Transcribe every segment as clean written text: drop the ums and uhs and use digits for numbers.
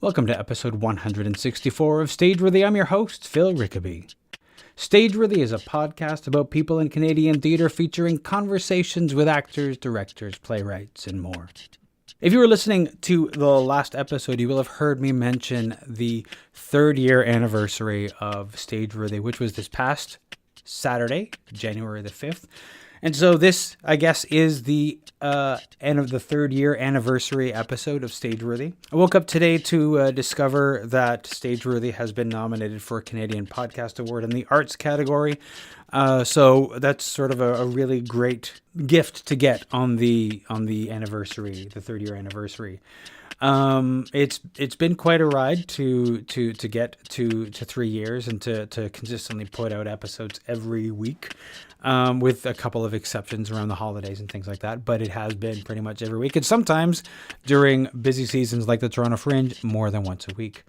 Welcome to episode 164 of Stageworthy. I'm your host, Phil Rickaby. Stageworthy is a podcast about people in Canadian theatre featuring conversations with actors, directors, playwrights, and more. If you were listening to the last episode, you will have heard me mention the third year anniversary of Stageworthy, which was this past Saturday, January the 5th. And so this, I guess, is the end of the third year anniversary episode of Stageworthy. I woke up today to discover that Stageworthy has been nominated for a Canadian Podcast Award in the arts category. So that's sort of a really great gift to get on the anniversary, the third year anniversary. It's been quite a ride to get to 3 years and to consistently put out episodes every week, with a couple of exceptions around the holidays and things like that. But it has been pretty much every week, and sometimes during busy seasons like the Toronto Fringe, more than once a week.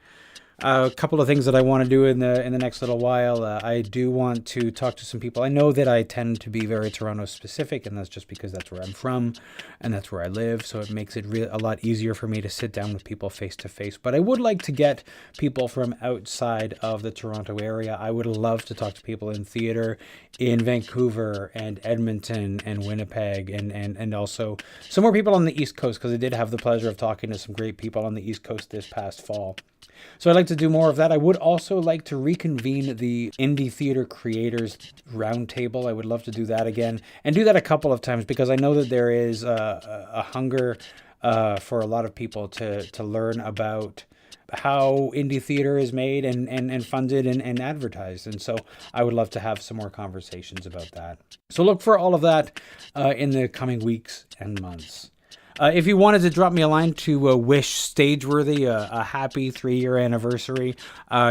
A couple of things that I want to do in the next little while. I do want to talk to some people. I know that I tend to be very Toronto specific, and that's just because that's where I'm from and that's where I live. So it makes it a lot easier for me to sit down with people face to face. But I would like to get people from outside of the Toronto area. I would love to talk to people in theater in Vancouver and Edmonton and Winnipeg and also some more people on the East Coast, because I did have the pleasure of talking to some great people on the East Coast this past fall. So I'd like to do more of that. I would also like to reconvene the Indie Theater Creators Roundtable. I would love to do that again and do that a couple of times, because I know that there is a hunger for a lot of people to learn about how indie theater is made and funded and advertised. And so I would love to have some more conversations about that. So look for all of that in the coming weeks and months. If you wanted to drop me a line to wish Stageworthy a happy 3-year anniversary,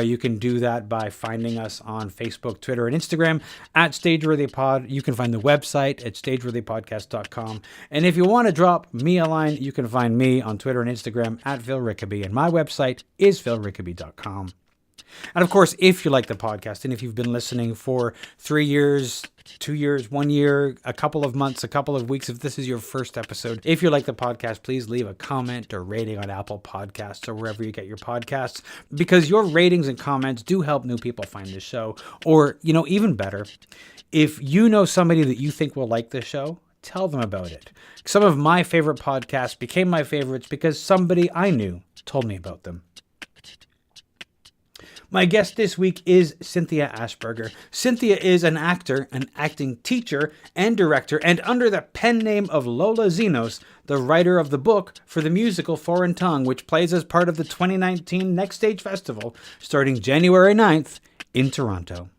you can do that by finding us on Facebook, Twitter, and Instagram at StageworthyPod. You can find the website at stageworthypodcast.com. And if you want to drop me a line, you can find me on Twitter and Instagram at Phil Rickaby. And my website is philrickaby.com. And of course, if you like the podcast and if you've been listening for 3 years, 2 years, 1 year, a couple of months, a couple of weeks, if this is your first episode, if you like the podcast, please leave a comment or rating on Apple Podcasts or wherever you get your podcasts, because your ratings and comments do help new people find the show. Or, even better, if you know somebody that you think will like the show, tell them about it. Some of my favorite podcasts became my favorites because somebody I knew told me about them. My guest this week is Cynthia Ashperger. Cynthia is an actor, an acting teacher, and director, and under the pen name of Lola Zenos, the writer of the book for the musical Foreign Tongue, which plays as part of the 2019 Next Stage Festival, starting January 9th in Toronto.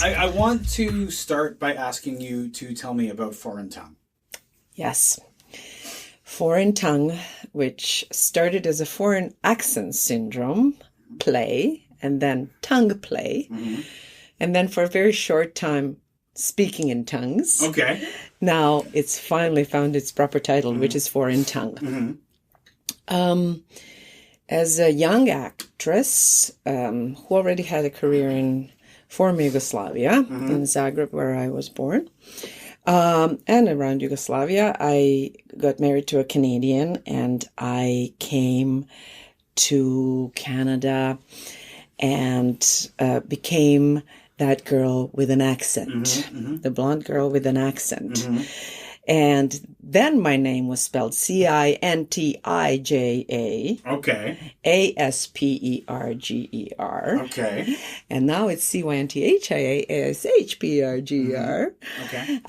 I want to start by asking you to tell me about Foreign Tongue. Yes. Foreign Tongue, which started as a foreign accent syndrome play, and then tongue play, and then for a very short time, speaking in tongues. Okay. Now it's finally found its proper title, which is Foreign Tongue. As a young actress who already had a career in former Yugoslavia, in Zagreb, where I was born, and around Yugoslavia, I got married to a Canadian, and I came to Canada and became that girl with an accent, the blonde girl with an accent. And then my name was spelled Cintija. Okay. Asperger. Okay. And now it's Cynthia Okay.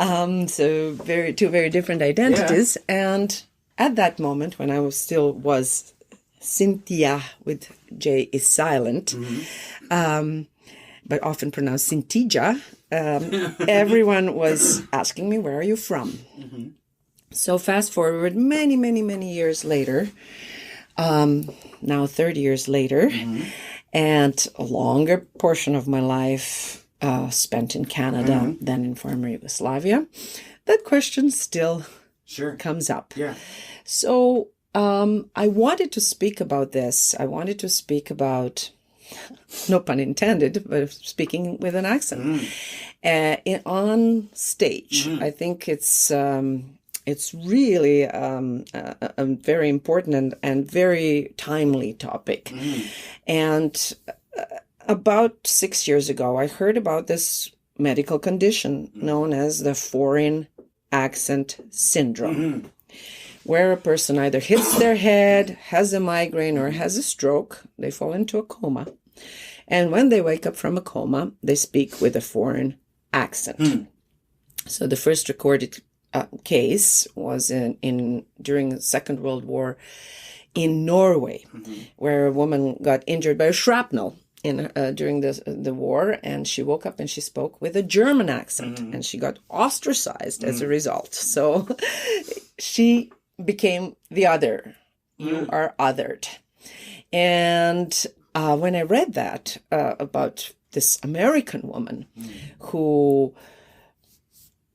So two very different identities. Yeah. And at that moment, when I was Cynthia with J is silent, but often pronounced Cintija, everyone was asking me, where are you from? So fast forward many, many, many years later, now 30 years later, and a longer portion of my life spent in Canada than in former Yugoslavia. That question still comes up. Yeah. So I wanted to speak about this. I wanted to speak about, no pun intended, but speaking with an accent on stage. I think it's really a very important and very timely topic. And about 6 years ago, I heard about this medical condition known as the foreign accent syndrome, where a person either hits their head, has a migraine, or has a stroke. They fall into a coma. And when they wake up from a coma, they speak with a foreign accent. So the first recorded case was during the Second World War in Norway, where a woman got injured by a shrapnel during the war, and she woke up and she spoke with a German accent, and she got ostracized as a result. So she became the other. You are othered. And when I read that about this American woman who,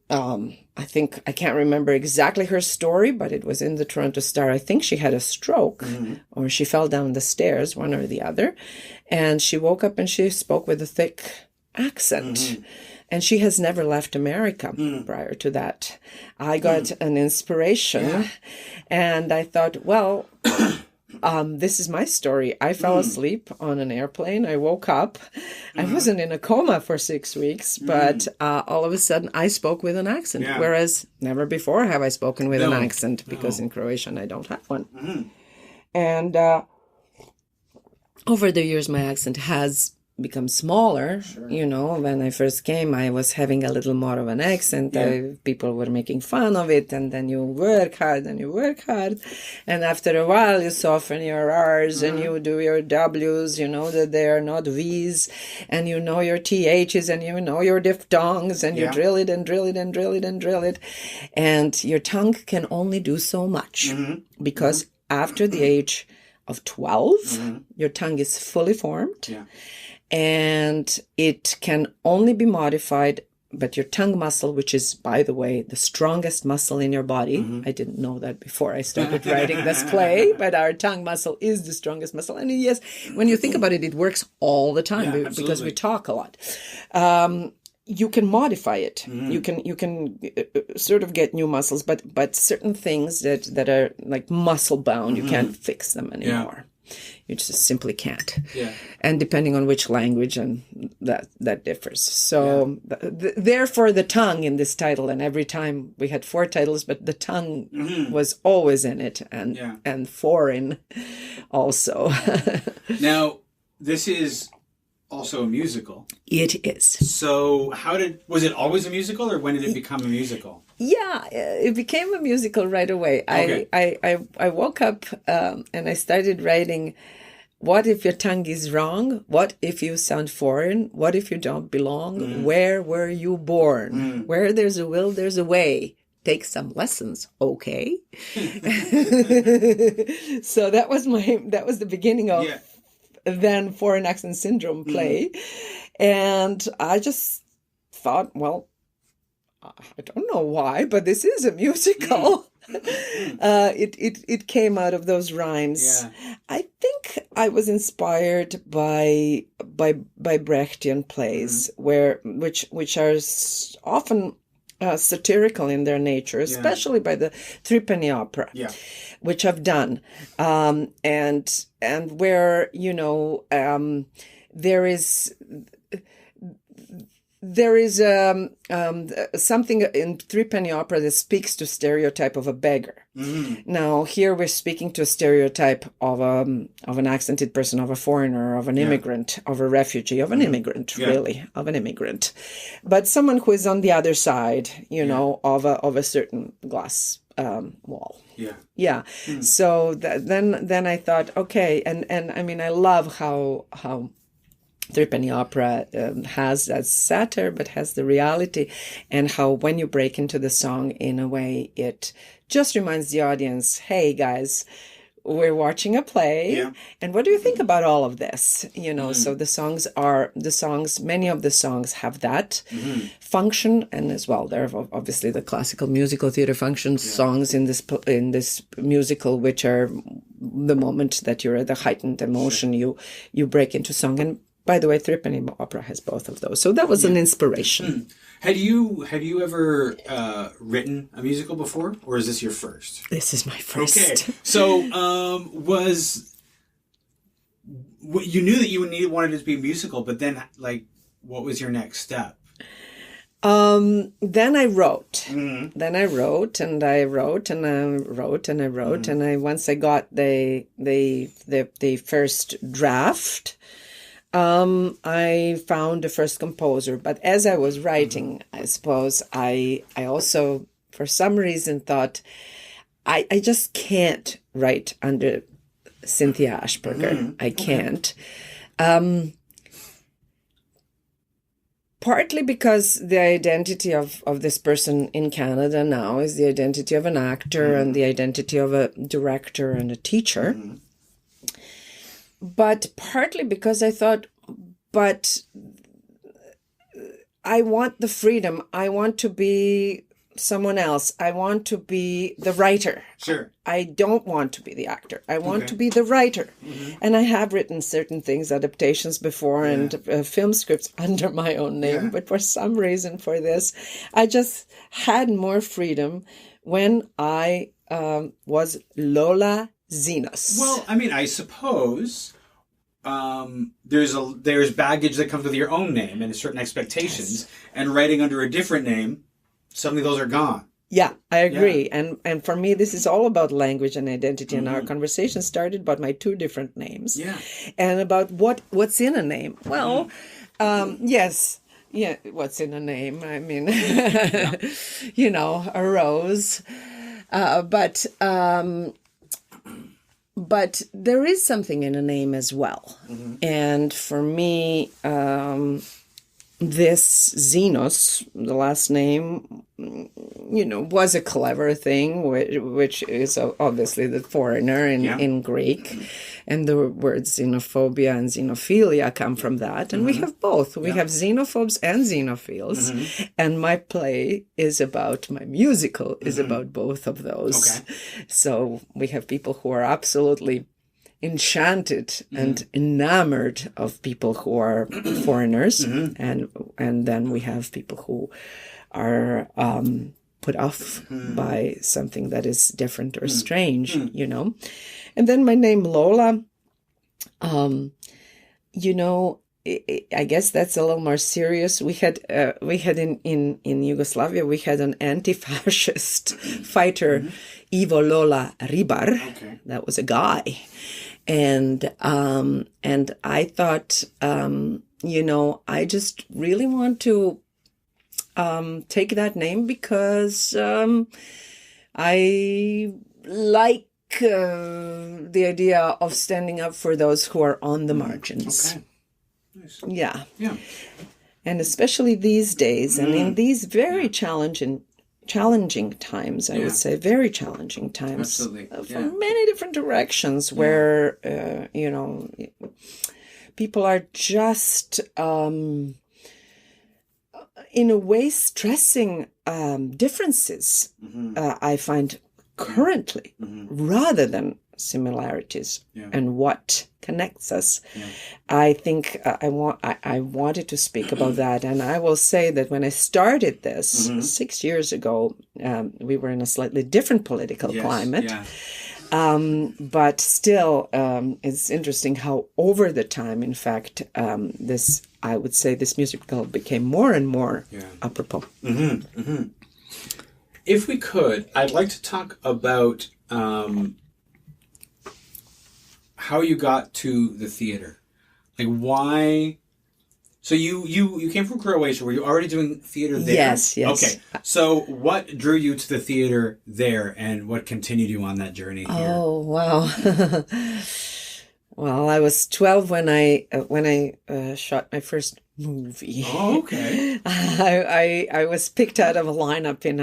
I can't remember exactly her story, but it was in the Toronto Star. I think she had a stroke or she fell down the stairs, one or the other. And she woke up and she spoke with a thick accent. And she has never left America prior to that. I got an inspiration and I thought, well, this is my story. I fell asleep on an airplane. I woke up. I wasn't in a coma for 6 weeks, but all of a sudden I spoke with an accent, whereas never before have I spoken with an accent, because in Croatian I don't have one. And over the years my accent has become smaller. You know, when I first came, I was having a little more of an accent. People were making fun of it, and then you work hard and you work hard. And after a while, you soften your R's and you do your W's, you know that they are not V's, and you know your TH's and you know your diphthongs, and you drill it and drill it and drill it and drill it. And your tongue can only do so much because after the age of 12, your tongue is fully formed. And it can only be modified, but your tongue muscle, which is, by the way, the strongest muscle in your body. I didn't know that before I started writing this play, but our tongue muscle is the strongest muscle. And yes, when you think about it, it works all the time because we talk a lot. You can modify it. You can sort of get new muscles, but certain things that are like muscle bound, you can't fix them anymore. You just simply can't. And depending on which language, and that differs. So therefore the tongue in this title, and every time we had 4 titles, but the tongue was always in it, and foreign also. Now, this is also a musical. It is. So was it always a musical, or when did it become a musical? Yeah, it became a musical right away. Okay. I woke up and I started writing, what if your tongue is wrong? What if you sound foreign? What if you don't belong? Where were you born? Where there's a will, there's a way. Take some lessons, okay? So that was the beginning of then Foreign Accent Syndrome play. And I just thought, well, I don't know why, but this is a musical. It came out of those rhymes. I think I was inspired by Brechtian plays, which are often satirical in their nature, especially by the Threepenny Opera, which I've done, and where there is something in Threepenny Opera that speaks to stereotype of a beggar. Now here we're speaking to a stereotype of an accented person, of a foreigner, of an immigrant, of a refugee, of an immigrant, really, of an immigrant, but someone who is on the other side, of a certain glass wall. So then I thought, okay, and I mean, I love how Threepenny Opera has that satire, but has the reality, and how when you break into the song, in a way, it just reminds the audience, hey guys, we're watching a play. Yeah. And what do you think about all of this? So many of the songs have that function, and as well, there are obviously the classical musical theater functions songs in this musical, which are the moment that you're at the heightened emotion, you break into song. And by the way, Threepenny Opera has both of those. So that was an inspiration. Had you ever written a musical before, or is this your first? This is my first. Okay. So, you knew that you wanted it to be a musical, but then, what was your next step? Then I wrote. Then I wrote and I wrote and I wrote and I wrote, and once I got the first draft, I found the first composer. But as I was writing, I suppose I also, for some reason, thought I just can't write under Cynthia Ashperger. I can't. Partly because the identity of this person in Canada now is the identity of an actor and the identity of a director and a teacher. But partly because I thought, but I want the freedom. I want to be someone else. I want to be the writer. Sure. I don't want to be the actor. I want to be the writer. And I have written certain things, adaptations before, and film scripts under my own name. But for some reason for this, I just had more freedom when I was Lola Xenos. Well, I mean, I suppose there's baggage that comes with your own name and certain expectations, and writing under a different name, suddenly those are gone. Yeah, I agree. Yeah. And for me, this is all about language and identity. And our conversation started about my two different names. Yeah. And about what's in a name. Well, yes. Yeah, what's in a name? I mean, a rose. But there is something in a name as well. And for me, this Xenos, the last name, was a clever thing, which is obviously the foreigner in Greek. And the words xenophobia and xenophilia come from that. And we have both. We have xenophobes and xenophiles. And my musical is about both of those. Okay. So we have people who are absolutely enchanted and enamored of people who are foreigners, and then we have people who are put off by something that is different or strange, And then my name Lola, I guess that's a little more serious. We had in Yugoslavia, we had an anti-fascist fighter, Ivo Lola Ribar. Okay. That was a guy. And I thought, I just really want to take that name because I like the idea of standing up for those who are on the margins. Okay. Nice. Yeah. Yeah. And especially these days, and in these very challenging times, I would say, very challenging times. Absolutely. From many different directions where, people are just, in a way, stressing differences, I find currently, rather than similarities and what connects us. I think I wanted to speak about that, and I will say that when I started this 6 years ago, we were in a slightly different political climate. But still, it's interesting how over the time, in fact, I would say this musical became more and more apropos. If we could, I'd like to talk about how you got to the theater. Like, why? So you came from Croatia. Were you already doing theater there? Yes. Okay. So what drew you to the theater there, and what continued you on that journey here? Oh, wow. Well, I was 12 when I shot my first movie. Oh, okay. I was picked out of a lineup in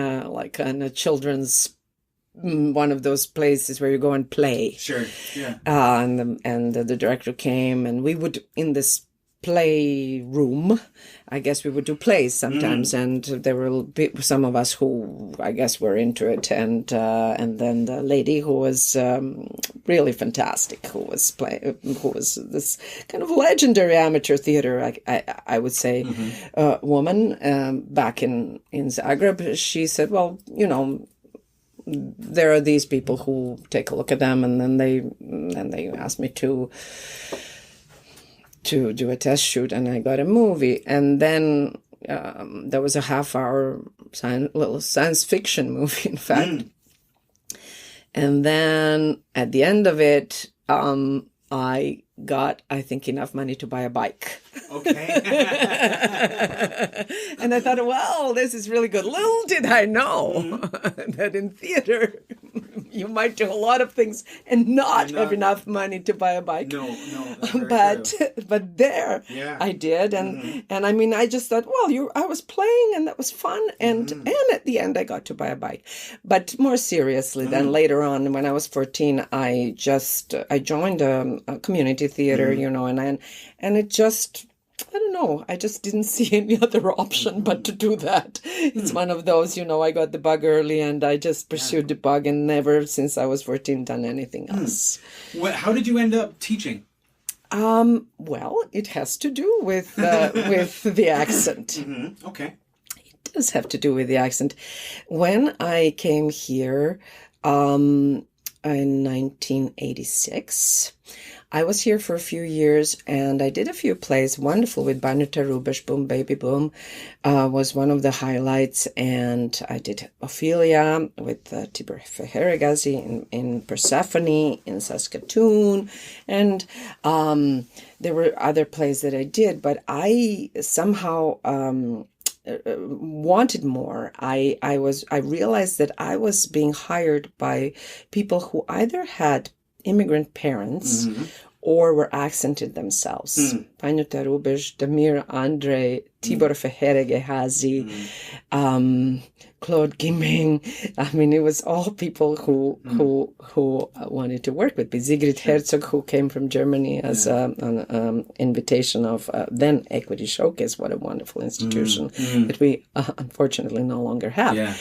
a children's one of those places where you go and play. Sure. Yeah. And the director came, and we would, in this play room, I guess we would do plays sometimes, and there were some of us who I guess were into it, and then the lady who was really fantastic, who was this kind of legendary amateur theater, I would say, woman back in Zagreb. She said, well, there are these people who take a look at them, and then they asked me to do a test shoot, and I got a movie. And then there was a half-hour little science fiction movie, in fact. And then at the end of it, I got, I think, enough money to buy a bike. Okay. And I thought, well, this is really good. Little did I know that in theater, you might do a lot of things and not have enough money to buy a bike. No. But there, I did, and I mean, I just thought, well, I was playing, and that was fun, and at the end, I got to buy a bike. But more seriously, then later on, when I was 14, I joined a community theater, and it just, I don't know, I just didn't see any other option but to do that. It's one of those, I got the bug early, and I just pursued the bug, and never since I was 14 done anything else. How did you end up teaching? Well, it has to do with the accent. Okay. It does have to do with the accent. When I came here in 1986, I was here for a few years, and I did a few plays. Wonderful with Banuta Rubesh, Boom Baby Boom was one of the highlights. And I did Ophelia with Tibor Feheregazi in Persephone in Saskatoon. And there were other plays that I did, but I somehow wanted more. I realized that I was being hired by people who either had immigrant parents or were accented themselves. Panuta Rubesh, Damir Andre, Tibor Feheregazi, Claude Gimming. I mean, it was all people who wanted to work with me. Sigrid Herzog, who came from Germany as an invitation of then Equity Showcase. What a wonderful institution that we unfortunately no longer have. Yeah.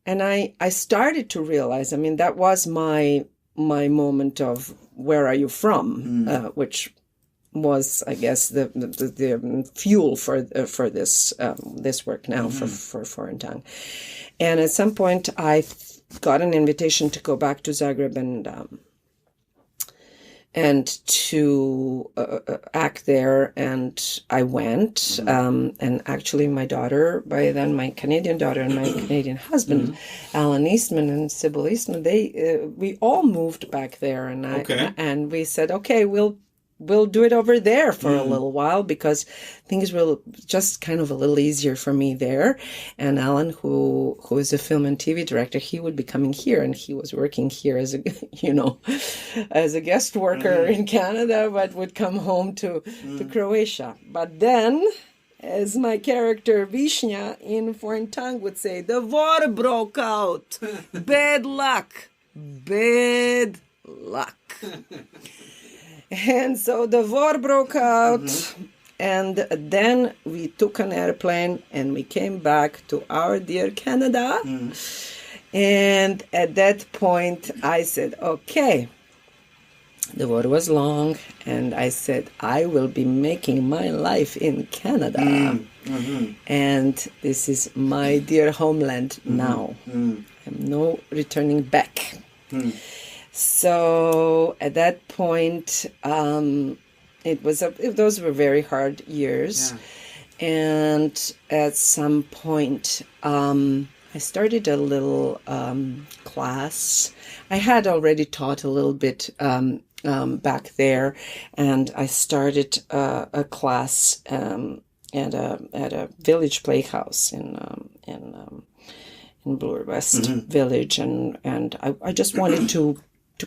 And I started to realize, I mean, that was my moment of where are you from, which was, I guess, the fuel for this work now for foreign tongue. And at some point, I got an invitation to go back to Zagreb and to act there, and I went. And actually, my daughter, by then my Canadian daughter and my Canadian husband, Alan Eastman and Sybil Eastman, we all moved back there, and we said, okay, we'll do it over there for a little while, because things were just kind of a little easier for me there. And Alan, who is a film and TV director, he would be coming here, and he was working here as a guest worker in Canada, but would come home to Croatia. But then, as my character Vishnya in Foreign Tongue would say, the war broke out. Bad luck. Bad luck. And so the war broke out, and then we took an airplane and we came back to our dear Canada. And at that point, I said, okay, the war was long, and I said, I will be making my life in Canada. And this is my dear homeland now. I'm no returning back. So at that point, those were very hard years. And at some point, I started a little class. I had already taught a little bit back there, and I started a class at a village playhouse in Bloor West Village, and I just wanted to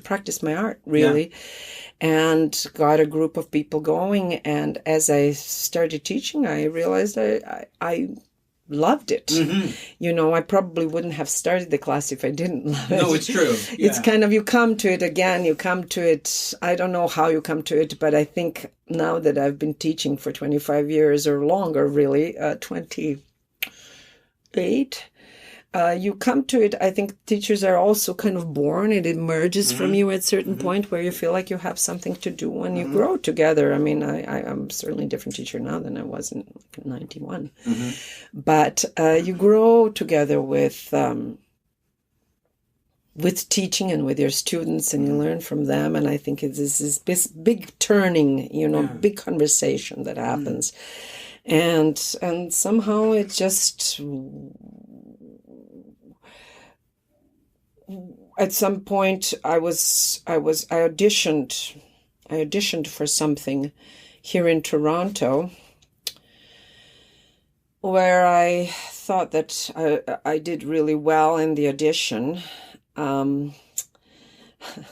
practice my art, really, and got a group of people going. And as I started teaching, I realized I loved it. I probably wouldn't have started the class if I didn't love it. No, it's true. Yeah. It's kind of, you come to it again, I don't know how you come to it, but I think now that I've been teaching for 25 years or longer, really, 28, you come to it. I think teachers are also kind of born. It emerges from you at a certain point where you feel like you have something to do and you grow together. I mean, I'm certainly a different teacher now than I was in 91. But you grow together with teaching and with your students, and you learn from them. And I think it's this big turning, big conversation that happens. And somehow it just... At some point, I auditioned for something here in Toronto, where I thought that I did really well in the audition. This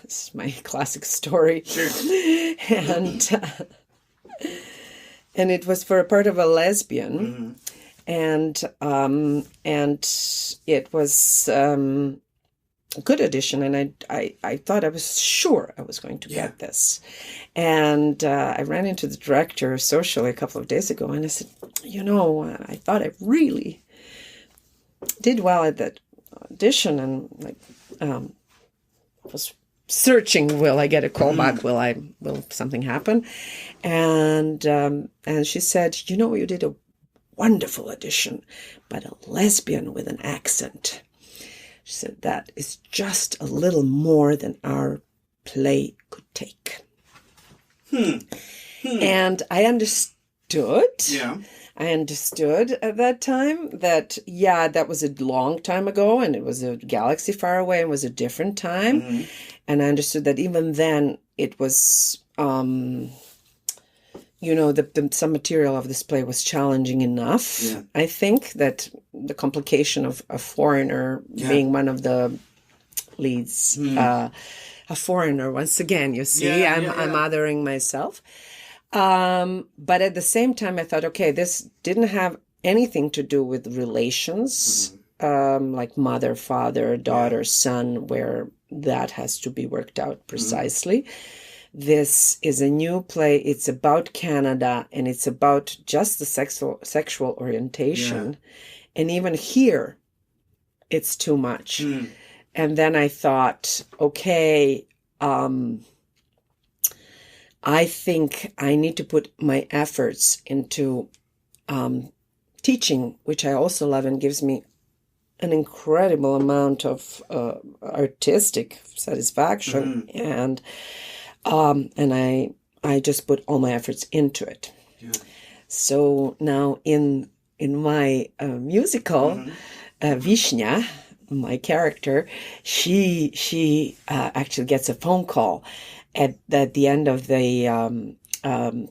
is my classic story, and it was for a part of a lesbian, and it was. Good audition, and I thought I was sure I was going to get this. And I ran into the director socially a couple of days ago, and I said, I thought I really did well at that audition, and was searching, will I get a call back? Will something happen? And she said, you did a wonderful audition, but a lesbian with an accent. She said, that is just a little more than our play could take. And I understood. Yeah. I understood at that time that, that was a long time ago, and it was a galaxy far away, and was a different time. And I understood that even then it was... some material of this play was challenging enough. Yeah. I think that the complication of a foreigner being one of the leads, a foreigner, once again, you see, I'm othering myself. But at the same time, I thought, okay, this didn't have anything to do with relations, like mother, father, daughter, son, where that has to be worked out precisely. This is a new play. It's about Canada, and it's about just the sexual orientation. And even here, it's too much. And then I thought, okay, I think I need to put my efforts into teaching, which I also love and gives me an incredible amount of artistic satisfaction. And I just put all my efforts into it. So now in my musical, Vishnya, my character, she actually gets a phone call at the end of the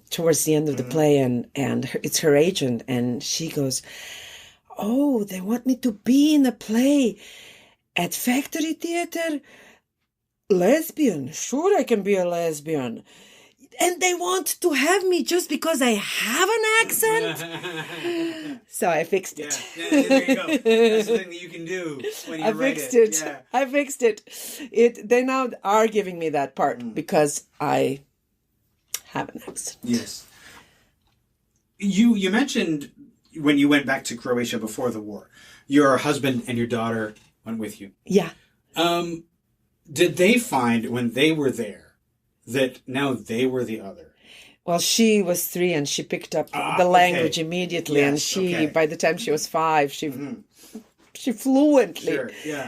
towards the end of the play, and it's her agent, and she goes, "Oh, they want me to be in a play at Factory Theatre. Lesbian, sure I can be a lesbian. And they want to have me just because I have an accent." So I fixed it. Yeah, there you go. That's the thing that you can do when you write it. Yeah. I fixed it. They now are giving me that part because I have an accent. Yes. You mentioned when you went back to Croatia before the war, your husband and your daughter went with you. Yeah. Did they find when they were there that now they were the other? Well, she was 3 and she picked up the language immediately. Yes, and by the time she was 5, she fluently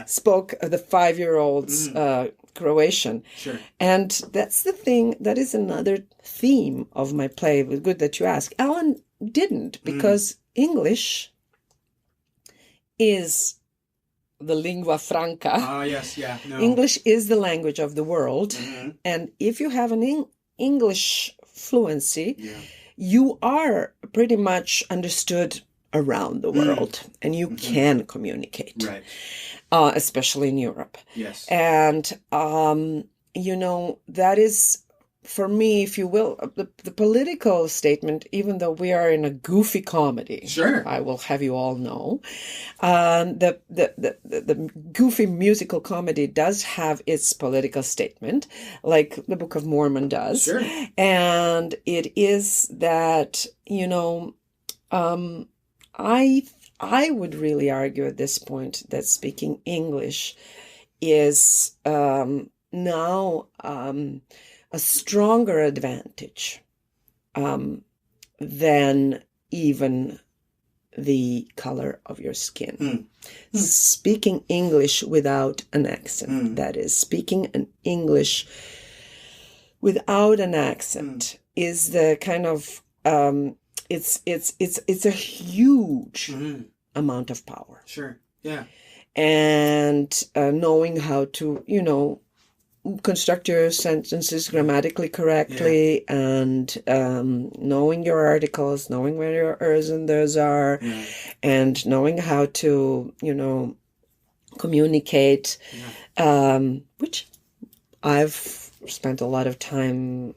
spoke the 5-year-old's Croatian. Sure. And that's the thing, that is another theme of my play. It was good that you asked. Alan didn't, because English is the lingua franca. English is the language of the world. And if you have an English fluency, you are pretty much understood around the world, and you can communicate, right? Especially in Europe. Yes. And, that is for me, if you will, the political statement, even though we are in a goofy comedy, Sure. I will have you all know, the goofy musical comedy does have its political statement, like the Book of Mormon does. Sure. And it is that, I would really argue at this point that speaking English is now a stronger advantage than even the color of your skin. Speaking English without an accent, that is, speaking an English without an accent is the kind of it's a huge amount of power. Sure. Yeah. And knowing how to, construct your sentences grammatically correctly, and knowing your articles, knowing where your ers and thers are, and knowing how to, communicate, which I've spent a lot of time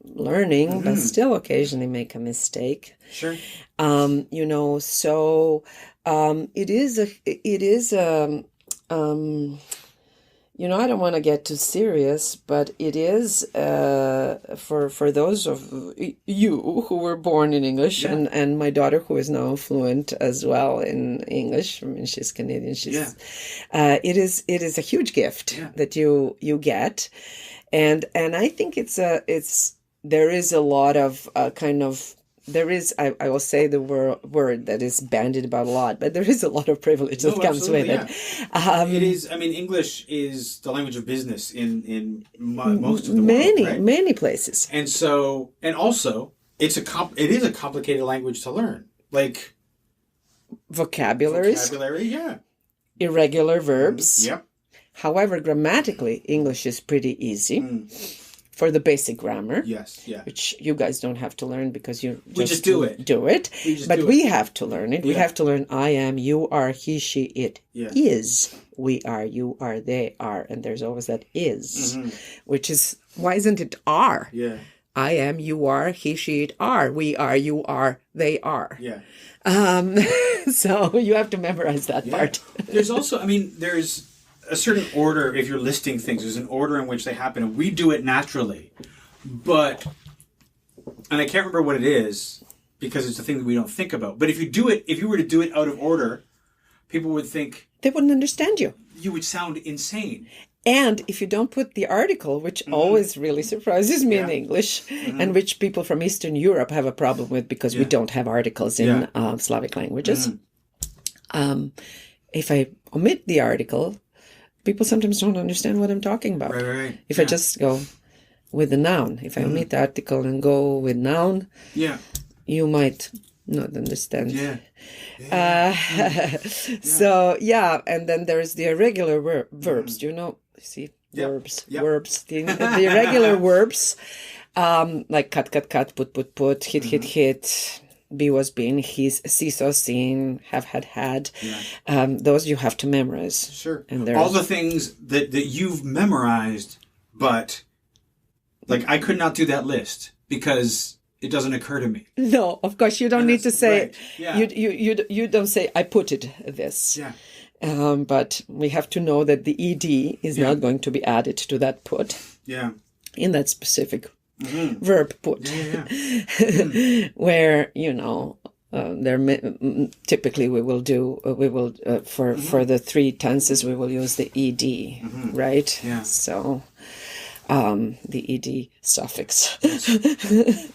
learning, but still occasionally make a mistake. Sure. So it is I don't want to get too serious, but it is for those of you who were born in English, and my daughter, who is now fluent as well in English. I mean, she's Canadian. It is a huge gift that you get, and I think there is a lot of I will say the word that is bandied about a lot, but there is a lot of privilege that comes with it. It is. I mean, English is the language of business in most of the world, right? Many places. And so, and also, it is a complicated language to learn. Like vocabulary, irregular verbs. Yep. However, grammatically, English is pretty easy. For the basic grammar, which you guys don't have to learn because we just do it. But we have to learn it. We have to learn I am, you are, he, she, it is, we are, you are, they are, and there's always that is, which is, why isn't it are? Yeah. I am, you are, he, she, it are, we are, you are, they are. Yeah. So you have to memorize that part. There's also, there's a certain order. If you're listing things, there's an order in which they happen, and we do it naturally, and I can't remember what it is because it's a thing that we don't think about, but if you were to do it out of order, people would think they wouldn't understand you. You would sound insane. And if you don't put the article, which always really surprises me in English, and which people from Eastern Europe have a problem with because we don't have articles in Slavic languages, if I omit the article, people sometimes don't understand what I'm talking about. Right. If I just go with the noun, if I omit the article and go with noun, you might not understand. So, and then there's the irregular verbs. Verbs. The irregular verbs, like cut, put, hit, be was been, he's, see, saw, seen, have had. Those you have to memorize. Sure. And all the things that you've memorized, but like I could not do that list because it doesn't occur to me. No, of course you don't need to say. Right. You don't say I put it this. But we have to know that the ed is not going to be added to that put. In that specific verb put, where typically we will for the three tenses we will use the ed, right? So the ed suffix.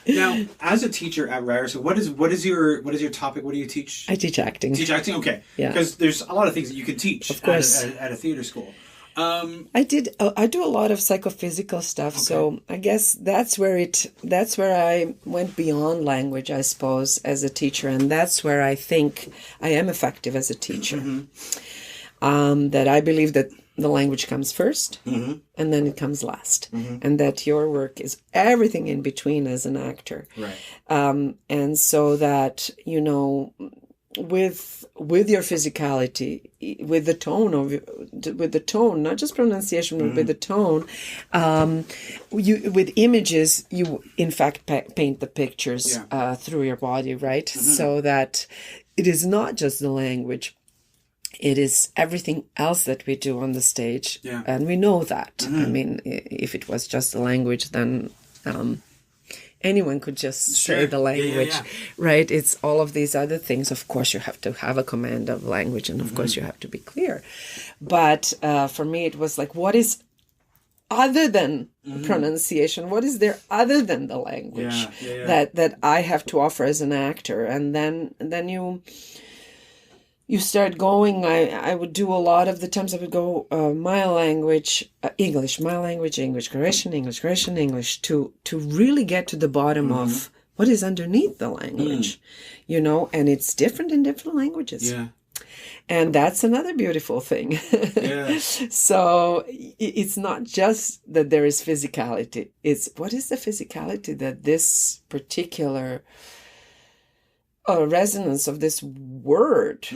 Now, as a teacher at Ryerson, what is your topic? What do you teach? I teach acting. Okay. Because there's a lot of things that you can teach, of course, at a theater school. I do a lot of psychophysical stuff, so I guess that's where I went beyond language, I suppose, as a teacher, and that's where I think I am effective as a teacher. That I believe that the language comes first, and then it comes last, and that your work is everything in between as an actor. Right. And so that, with your physicality, with the tone of with the tone, not just pronunciation, but with the tone. With images, you in fact paint the pictures through your body, right? So that it is not just the language. It is everything else that we do on the stage. Yeah. And we know that. I mean, if it was just the language, then anyone could just say the language, right? It's all of these other things. Of course, you have to have a command of language, and of course, you have to be clear. But for me, it was like, what is other than pronunciation? What is there other than the language that I have to offer as an actor? And then you start going. I would do a lot of the times I would go my language, English, Croatian English, to really get to the bottom of what is underneath the language, and it's different in different languages. Yeah. And that's another beautiful thing. So it's not just that there is physicality. It's what is the physicality that this particular resonance of this word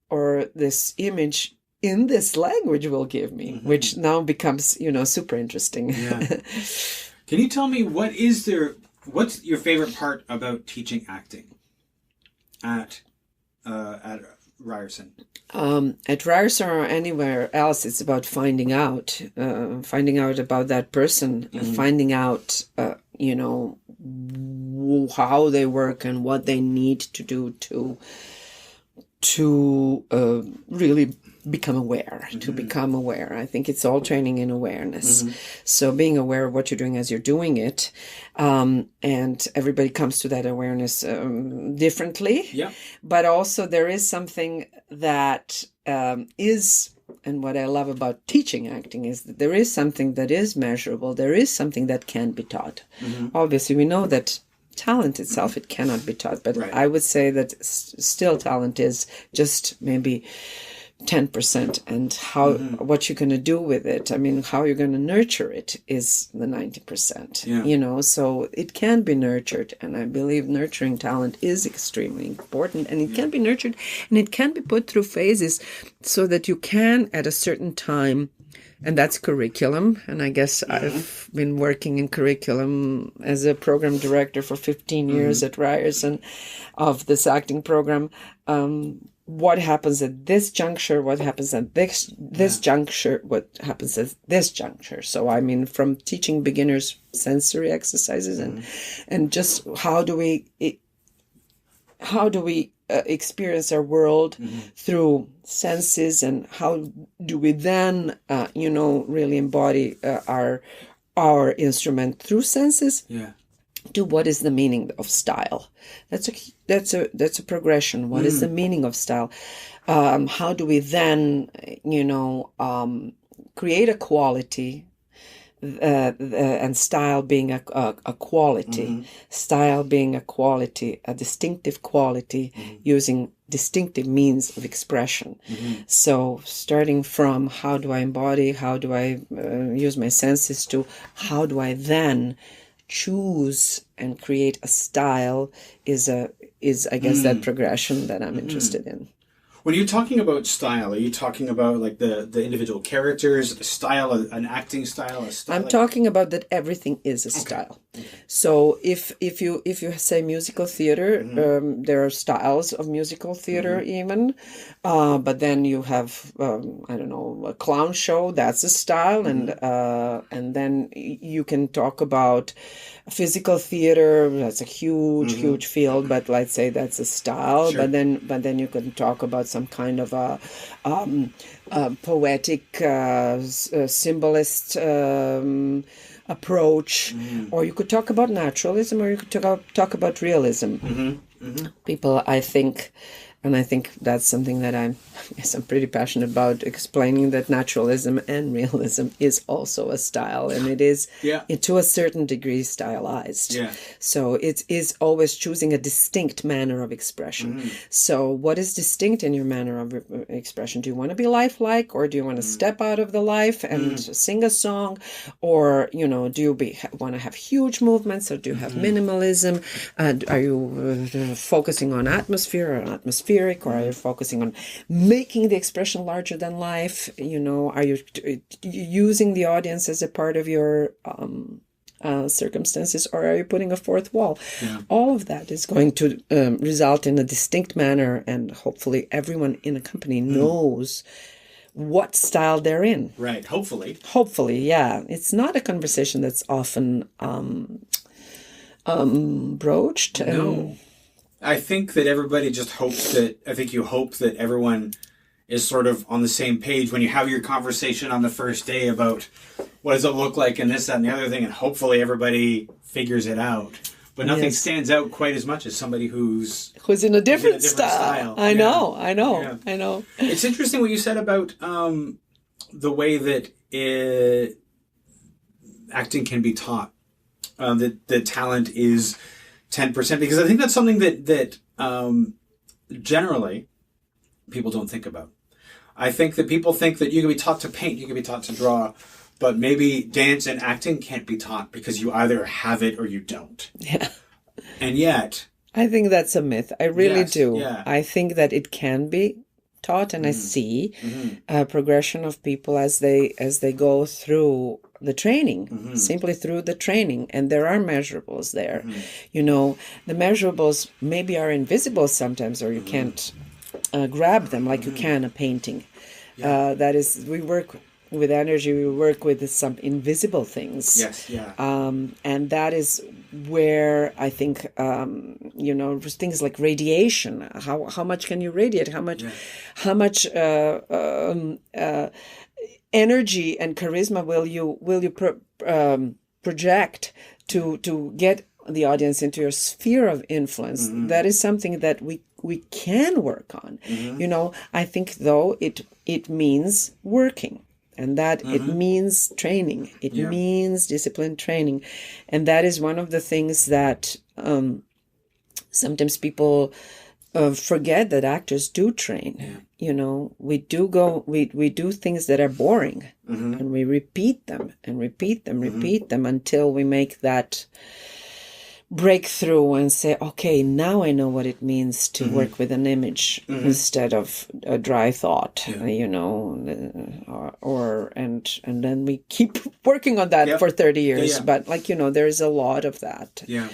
or this image in this language will give me, which now becomes, super interesting. Yeah. Can you tell me what's your favorite part about teaching acting at Ryerson? At Ryerson or anywhere else, it's about finding out about that person, finding out, how they work and what they need to do to really become aware, I think it's all training in awareness. So being aware of what you're doing as you're doing it, and everybody comes to that awareness differently. Yeah. But also there is something that is, and what I love about teaching acting is that there is something that is measurable. There is something that can be taught. Obviously, we know that talent itself, it cannot be taught, but I would say that still talent is just maybe 10%, and what you're going to do with it, I mean, how you're going to nurture it is the 90%, so it can be nurtured, and I believe nurturing talent is extremely important, and it can be nurtured, and it can be put through phases so that you can, at a certain time, and that's curriculum. And I guess I've been working in curriculum as a program director for 15 years at Ryerson of this acting program. What happens at this juncture? What happens at this juncture? What happens at this juncture? So, I mean, from teaching beginners sensory exercises and just how do we experience our world through senses, and how do we then, really embody our instrument through senses? Yeah. To what is the meaning of style? That's a progression. What is the meaning of style? How do we then, create a quality? And style being a quality, style being a quality, a distinctive quality, using distinctive means of expression. So starting from how do I embody, how do I use my senses, to how do I then choose and create a style is I guess that progression that I'm interested in. When you're talking about style, are you talking about like the individual characters, a style, an acting style, a style? I'm talking about that everything is a style. Okay. So if you say musical theater, there are styles of musical theater even, but then you have a clown show, that's a style, and then you can talk about physical theater, that's a huge field, but let's say that's a style. Sure. But then you can talk about some kind of a poetic symbolist approach, or you could talk about naturalism, or you could talk about realism. People, I think that's something that I'm pretty passionate about, explaining that naturalism and realism is also a style, and it is to a certain degree stylized. Yeah. So it is always choosing a distinct manner of expression. So what is distinct in your manner of expression? Do you want to be lifelike, or do you want to step out of the life and sing a song, or do you want to have huge movements, or do you have minimalism? Are you focusing on atmosphere or atmospheric atmospheric, or are you focusing on making the expression larger than life? Are you using the audience as a part of your circumstances, or are you putting a fourth wall? Yeah. All of that is going to result in a distinct manner, and hopefully everyone in a company knows what style they're in. Right. Hopefully, yeah. It's not a conversation that's often broached. No. I think that everybody just hopes you hope that everyone is sort of on the same page when you have your conversation on the first day about what does it look like and this, that, and the other thing, and hopefully everybody figures it out. But nothing stands out quite as much as somebody who's in a different style. I know. It's interesting what you said about the way that acting can be taught. That talent is 10%, because I think that's something that generally people don't think about. I think that people think that you can be taught to paint, you can be taught to draw, but maybe dance and acting can't be taught because you either have it or you don't. Yeah. And yet, I think that's a myth. I really do. Yeah. I think that it can be taught, and I see a progression of people as they go through the training, simply through the training, and there are measurables there. The measurables maybe are invisible sometimes, or you can't grab them like you can a painting. That is, we work with energy, we work with some invisible things. Yes, yeah. And that is where I think, things like radiation, how much can you radiate? How much energy and charisma will you project to get the audience into your sphere of influence? That is something that we can work on. I think though it means working. And that it means training. It means disciplined training. And that is one of the things that sometimes people forget, that actors do train. We do things that are boring. And we repeat them and repeat them until we make that breakthrough and say, okay, now I know what it means to work with an image instead of a dry thought, and then we keep working on that for 30 years. But there's a lot of that. Yeah.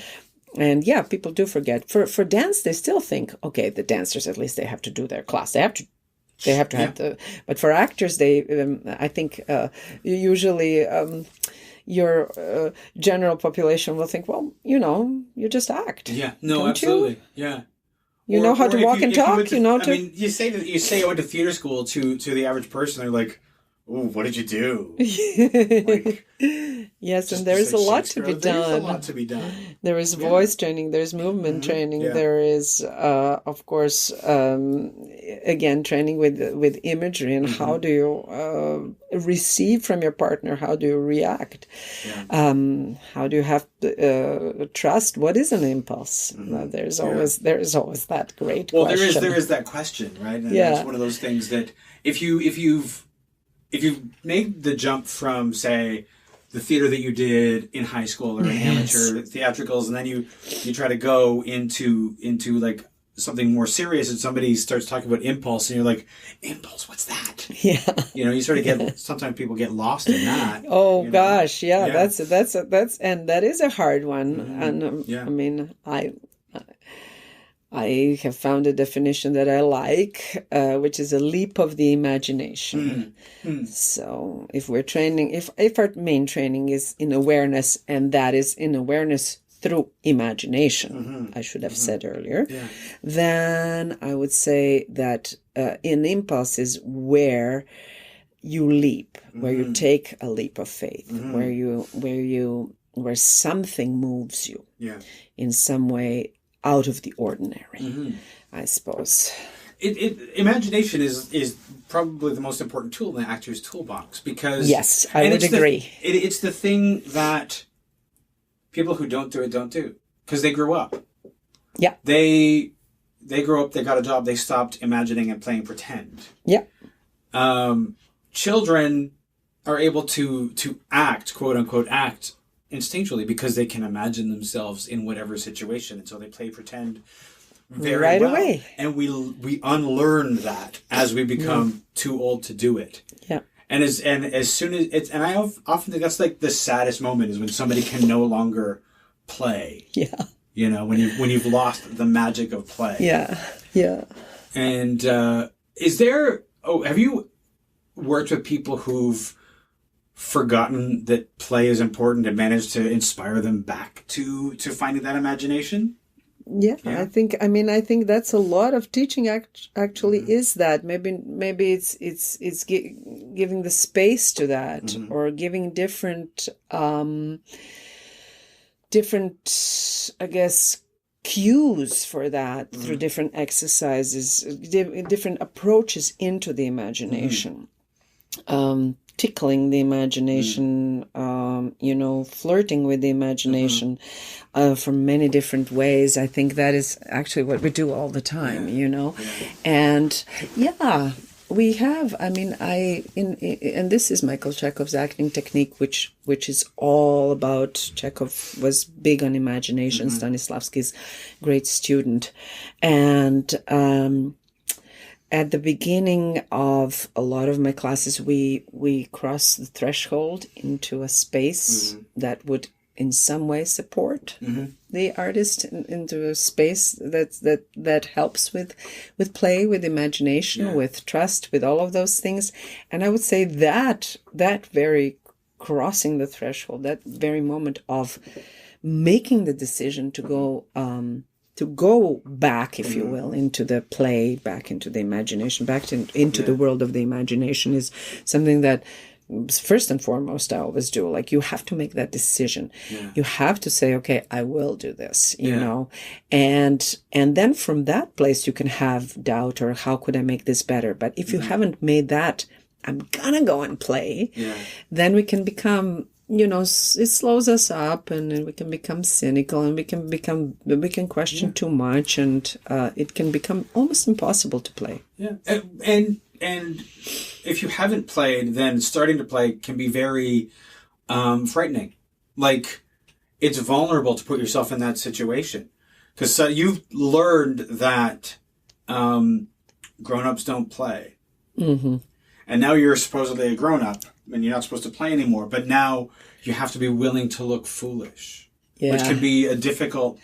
And people do forget. For dance, they still think, okay, the dancers, at least they have to do their class. They have to have the, but for actors, I think usually, your general population will think, well, you just act. Yeah, no, don't absolutely. You? Yeah. You know how to walk and talk, you say I went to theater school to the average person, they're like, "Ooh, what did you do?" Yes, and there's a lot to be done. There's a lot to be done. There is voice training, there's movement training, there is, of course, again, training with imagery, and how do you receive from your partner? How do you react? How do you have trust? What is an impulse? There's always that great question. There is that question, right? And that's one of those things that if you've made the jump from, say, the theater that you did in high school or in amateur theatricals, and then you try to go into like something more serious, and somebody starts talking about impulse, and you're like, impulse, what's that? Yeah. You sort of get, sometimes people get lost in that. Oh gosh, that's and that is a hard one. And I mean, I have found a definition that I like, which is a leap of the imagination. So if we're training, if our main training is in awareness, and that is in awareness through imagination, I should have said earlier, then I would say that in impulse is where you leap, where you take a leap of faith, where something moves you in some way out of the ordinary, I suppose. Imagination is probably the most important tool in the actor's toolbox, because yes, I would agree. It's the thing that people who don't do it don't do, because they grew up. Yeah, they grew up. They got a job. They stopped imagining and playing pretend. Yeah, children are able to act, quote unquote, act instinctually, because they can imagine themselves in whatever situation, and so they play pretend very right well. away. And we unlearn that as we become too old to do it. Yeah. And as soon as it's, and I often think that's like the saddest moment is when somebody can no longer play. Yeah. You know, when you've lost the magic of play. Yeah. Yeah. And have you worked with people who've forgotten that play is important and managed to inspire them back to finding that imagination? Yeah, Yeah. I think that's a lot of teaching. Actually, is that maybe it's giving the space to that, or giving different, I guess, cues for that through different exercises, different approaches into the imagination. Tickling the imagination, flirting with the imagination from many different ways. I think that is actually what we do all the time, And we have, and this is Michael Chekhov's acting technique, which is all about, Chekhov was big on imagination, Stanislavski's great student. And, at the beginning of a lot of my classes, we cross the threshold into a space that would in some way support the artist into a space that helps with play, with imagination, with trust, with all of those things. And I would say that very crossing the threshold, that very moment of making the decision to go back, if you will, into the play, back into the imagination, into the world of the imagination is something that, first and foremost, I always do. Like, you have to make that decision. Yeah. You have to say, okay, I will do this, you know, and then from that place, you can have doubt, or how could I make this better? But if you haven't made that, I'm gonna go and play, then we can become, it slows us up, and we can become cynical, and we can question too much, and it can become almost impossible to play. Yeah, and if you haven't played, then starting to play can be very frightening. Like, it's vulnerable to put yourself in that situation, because you've learned that grown-ups don't play, and now you're supposedly a grown-up, and you're not supposed to play anymore, but now you have to be willing to look foolish, which can be a difficult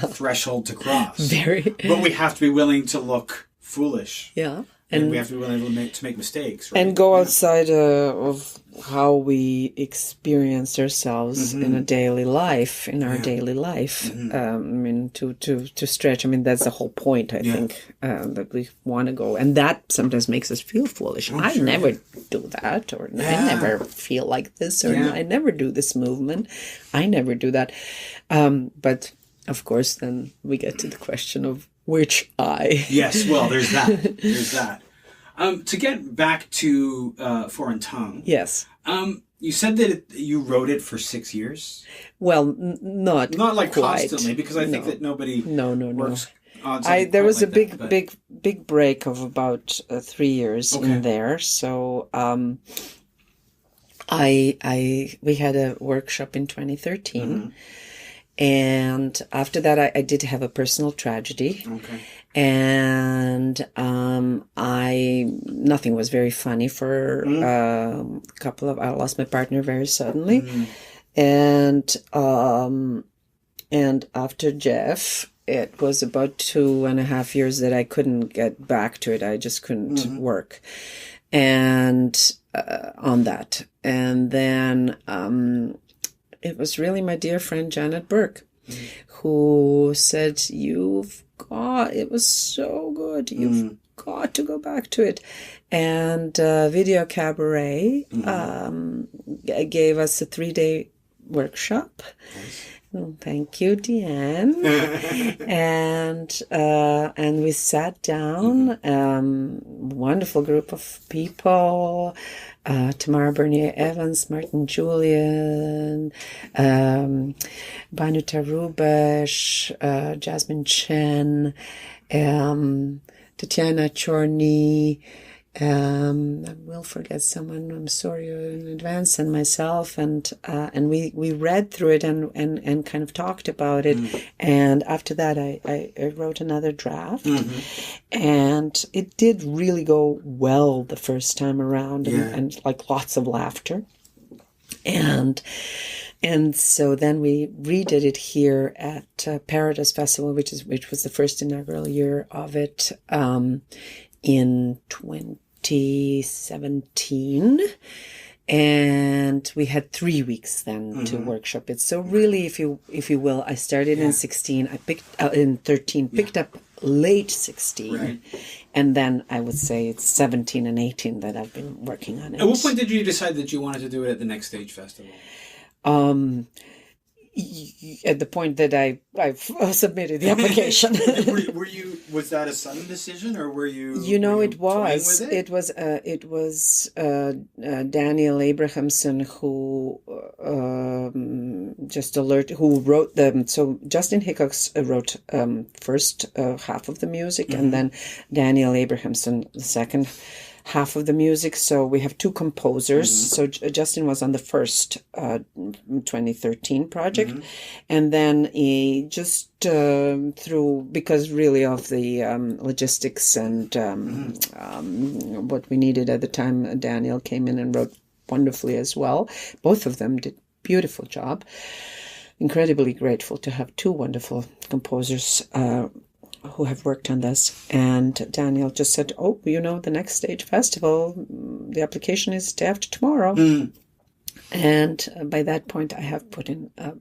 threshold to cross. Very. But we have to be willing to look foolish. Yeah. And we have to be willing to make mistakes. Right? And go outside of how we experience ourselves in a daily life, daily life. To stretch. That's the whole point, I think, that we want to go. And that sometimes makes us feel foolish. I never do that, or I never feel like this, or I never do this movement. I never do that. But, of course, then we get to the question of which eye. Yes, well, there's that. There's that. To get back to Foreign Tongue. Yes. You said that you wrote it for 6 years? Well, not like quite. Constantly, because I think that nobody works. There was a big break of about 3 years in there. So we had a workshop in 2013. And after that, I did have a personal tragedy. Okay. And nothing was very funny for I lost my partner very suddenly. And after Jeff, it was about 2.5 years that I couldn't get back to it. I just couldn't work. And on that. And then it was really my dear friend Janet Burke who said, it was so good. You've got to go back to it. And Video Cabaret gave us a 3-day workshop. Nice. Thank you, Deanne. And we sat down, wonderful group of people, Tamara Bernier-Evans, Martin Julian, Banu Tarubesh, Jasmine Chen, Tatiana Chorny, I will forget someone. I'm sorry in advance, and myself, and we read through it and kind of talked about it. And after that, I wrote another draft, and it did really go well the first time around, and like lots of laughter, and so then we redid it here at Paradise Festival, which was the first inaugural year of it, in 2017, and we had 3 weeks then to workshop it. So really, if you will, I started in 16. I picked in 13, picked up late 16, and then I would say it's 17 and 18 that I've been working on it. At what point did you decide that you wanted to do it at the Next Stage Festival? At the point that I've submitted the application. Was that a sudden decision, or were you? It was. It was Daniel Abrahamson who who wrote them. So Justin Hickox wrote first half of the music, and then Daniel Abrahamson the second half of the music. So we have two composers. So Justin was on the first 2013 project, and then he just because really of the logistics and what we needed at the time, Daniel came in and wrote wonderfully as well. Both of them did beautiful job. Incredibly grateful to have two wonderful composers who have worked on this. And Daniel just said, the Next Stage Festival, the application is day after tomorrow. And by that point, I have put in a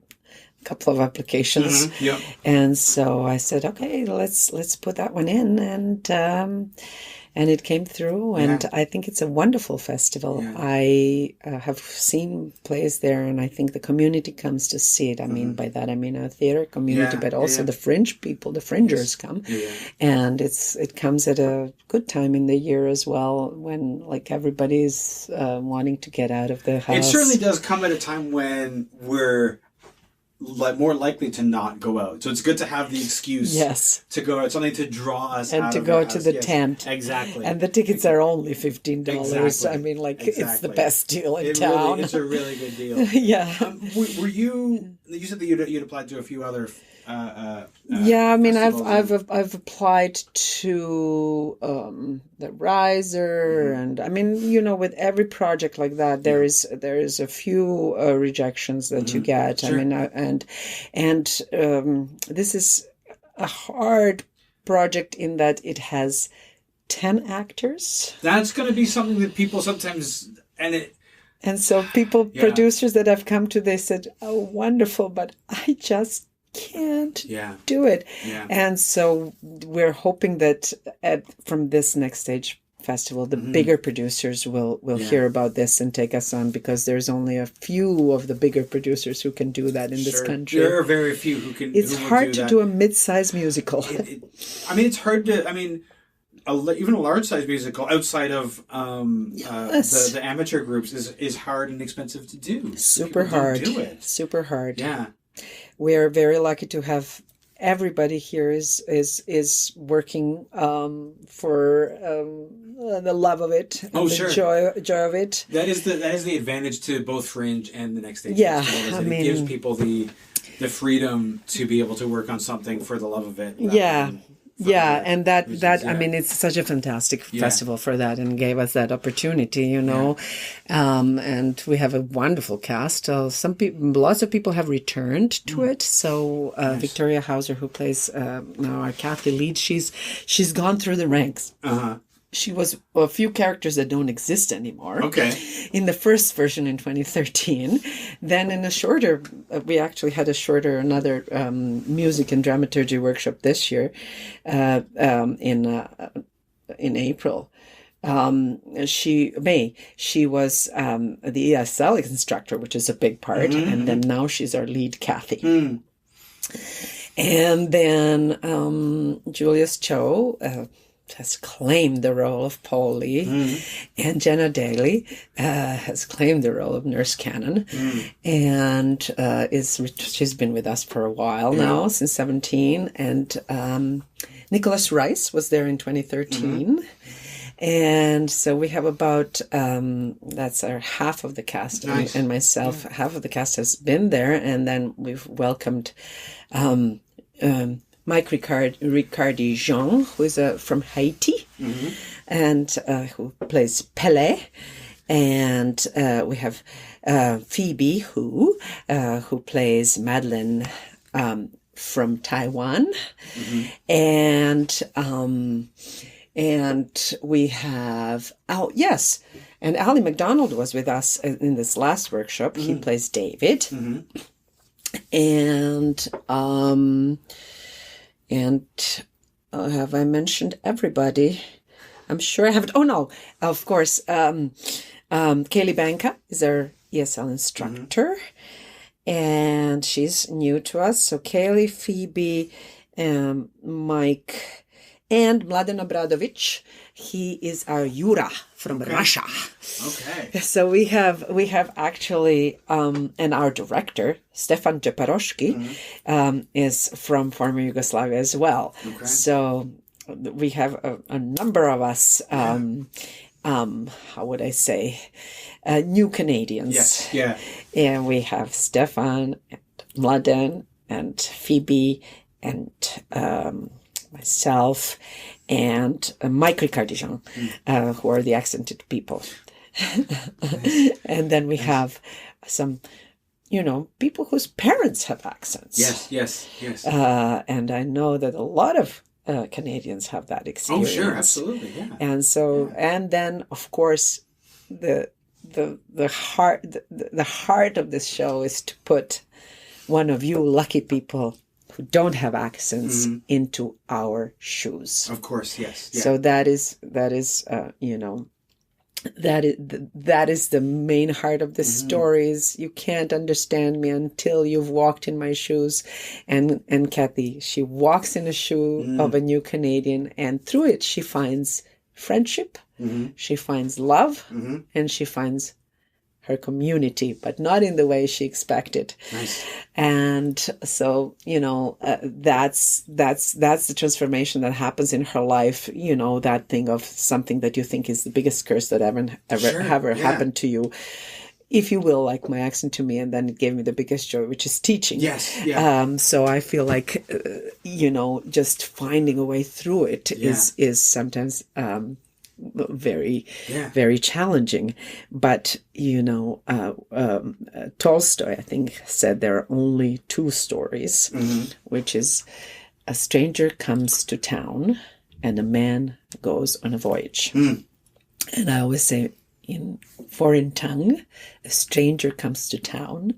couple of applications. And so I said, okay, let's put that one in. And it came through, and I think it's a wonderful festival. I have seen plays there, and I think the community comes to see it. I mean, by that I mean a theater community, but also the fringe people, the fringers come. And it comes at a good time in the year as well, when like everybody's wanting to get out of the house. It certainly does come at a time when we're more likely to not go out. So it's good to have the excuse to go out, something to draw us and out to of go the to house. the tent. Exactly. And the tickets are only $15. Exactly. I mean, it's the best deal in town. Really, it's a really good deal. Were you said that you'd applied to a few other I mean, I've applied to the Riser, and I mean, with every project like that, there is a few rejections that you get. I mean, and this is a hard project in that it has 10 actors. That's going to be something that people sometimes and so producers that I've come to, they said, "Oh, wonderful, but I just can't do it." And so we're hoping that from this Next Stage Festival, the bigger producers will hear about this and take us on, because there's only a few of the bigger producers who can do that in this country. There are very few who can. It's hard to do a mid-size musical. I mean, it's hard to. I mean, even a large-size musical outside of the amateur groups is hard and expensive to do. Super hard. Do it. Super hard. Yeah. We are very lucky to have everybody here is working for the love of it and the joy of it. That is the advantage to both Fringe and the Next Stage. I mean, it gives people the freedom to be able to work on something for the love of it. And that I mean, it's such a fantastic festival for that, and gave us that opportunity, and we have a wonderful cast. Lots of people have returned to it. So Victoria Hauser, who plays now our Kathy lead, she's gone through the ranks. She was a few characters that don't exist anymore. Okay. In the first version in 2013. Then in a shorter, we actually had another music and dramaturgy workshop this year in April. She was the ESL instructor, which is a big part. And then now she's our lead, Kathy. And then Julius Cho has claimed the role of Polly, and Jenna Daly has claimed the role of Nurse Cannon, and she's been with us for a while now, since 2017, and Nicholas Rice was there in 2013, And so we have about, that's our half of the cast, Nice. and myself, half of the cast has been there. And then we've welcomed Mike Ricardi Jean, who is from Haiti, and who plays Pele. And we have Phoebe, who plays Madeline from Taiwan, and we have and Ali McDonald was with us in this last workshop. He plays David, and have I mentioned everybody? I'm sure I haven't. Oh no, of course. Kaylee Banka is our ESL instructor, and she's new to us. So Kaylee, Phoebe, Mike, and Mladen Obradovic. He is our Yura from Russia. Okay. So we have actually, and our director, Stefan Jeparoshki, is from former Yugoslavia as well. Okay. So we have a number of us, how would I say, new Canadians. Yes. Yeah. And we have Stefan and Mladen and Phoebe and myself and Mike Ricardijan, who are the accented people. And then we have some, people whose parents have accents. Yes. And I know that a lot of Canadians have that experience. Oh, sure, absolutely, yeah. And so, and then of course, the heart of this show is to put one of you lucky people who don't have accents into our shoes. Of course, yes. Yeah. So that is the main heart of the stories. You can't understand me until you've walked in my shoes. And Kathy, she walks in a shoe of a new Canadian, and through it she finds friendship, she finds love, and she finds her community, but not in the way she expected. Nice. And so, that's the transformation that happens in her life. That thing of something that you think is the biggest curse that ever happened to you, if you will, like my accent to me. And then it gave me the biggest joy, which is teaching. Yes. Yeah. So I feel like, just finding a way through it is sometimes, very, very challenging. But, Tolstoy, I think, said there are only two stories, which is a stranger comes to town and a man goes on a voyage. And I always say, in foreign tongue, a stranger comes to town,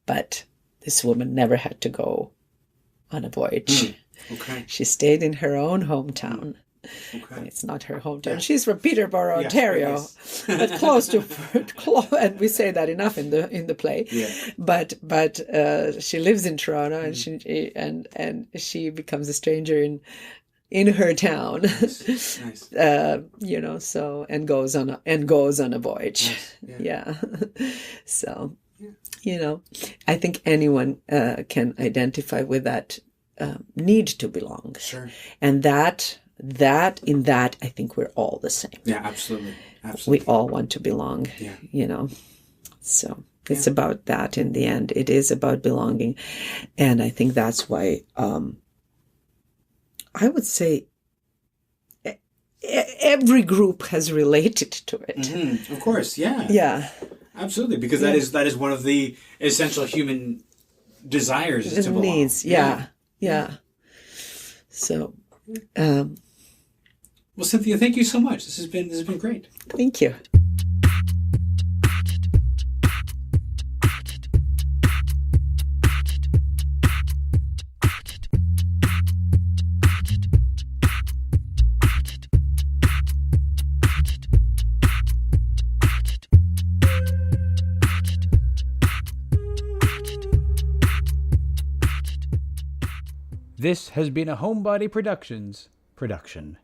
but this woman never had to go on a voyage. Okay. She stayed in her own hometown. Okay. It's not her hometown. She's from Peterborough, Yes, Ontario, yes. but close to, and we say that enough in the play. Yeah. But she lives in Toronto, and she becomes a stranger in her town. Nice. So and goes on a voyage. Nice. Yeah. So, I think anyone can identify with that need to belong. Sure. And that I think we're all the same. Yeah, absolutely. We all want to belong. Yeah. So it's about that in the end. It is about belonging. And I think that's why I would say every group has related to it. Of course, yeah. Yeah. Absolutely, because that is one of the essential human desires, is to belong. Needs. Yeah. So well, Cynthia, thank you so much. This has been great. thank you. This has been a Homebody Productions production.